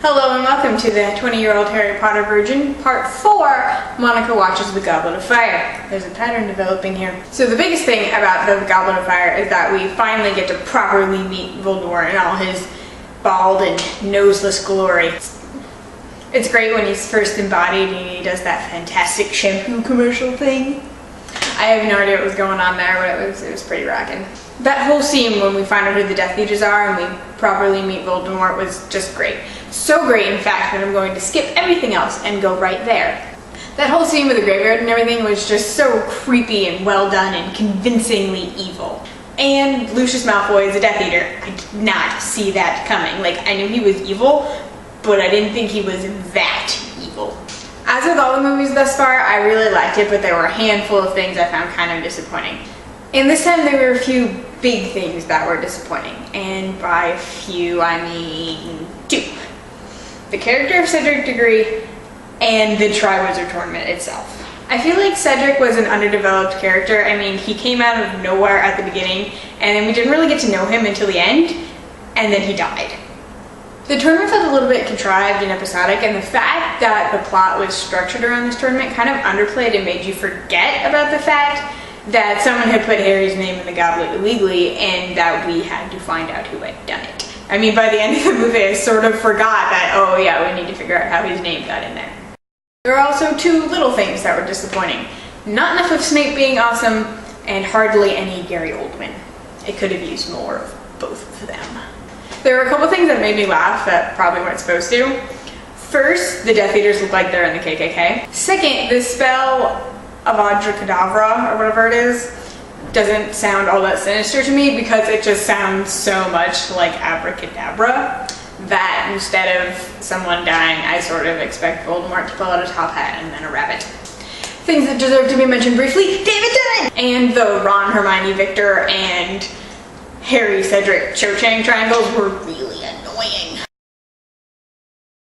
Hello and welcome to the 20-year-old Harry Potter Virgin, Part 4, Monica Watches the Goblet of Fire. There's a pattern developing here. So the biggest thing about the Goblet of Fire is that we finally get to properly meet Voldemort in all his bald and noseless glory. It's great when he's first embodied and he does that fantastic shampoo commercial thing. I have no idea what was going on there, but it was pretty rocking. That whole scene when we find out who the Death Eaters are and we properly meet Voldemort was just great. So great, in fact, that I'm going to skip everything else and go right there. That whole scene with the graveyard and everything was just so creepy and well done and convincingly evil. And Lucius Malfoy is a Death Eater. I did not see that coming. Like, I knew he was evil, but I didn't think he was that evil. As with all the movies thus far, I really liked it, but there were a handful of things I found kind of disappointing. And this time there were a few big things that were disappointing. And by a few, I mean 2. The character of Cedric Diggory and the Triwizard Tournament itself. I feel like Cedric was an underdeveloped character. I mean, he came out of nowhere at the beginning, and then we didn't really get to know him until the end, and then he died. The tournament felt a little bit contrived and episodic, and the fact that the plot was structured around this tournament kind of underplayed and made you forget about the fact that someone had put Harry's name in the goblet illegally and that we had to find out who had done it. I mean, by the end of the movie, I sort of forgot that, oh yeah, we need to figure out how his name got in there. There are also 2 little things that were disappointing. Not enough of Snape being awesome, and hardly any Gary Oldman. It could have used more of both of them. There were a couple things that made me laugh that probably weren't supposed to. First, the Death Eaters look like they're in the KKK. Second, the spell Avada Kedavra, or whatever it is, doesn't sound all that sinister to me because it just sounds so much like abracadabra that instead of someone dying, I sort of expect Voldemort to pull out a top hat and then a rabbit. Things that deserve to be mentioned briefly: David Tennant! And the Ron, Hermione, Victor, and Harry, Cedric, Cho Chang triangles were really annoying.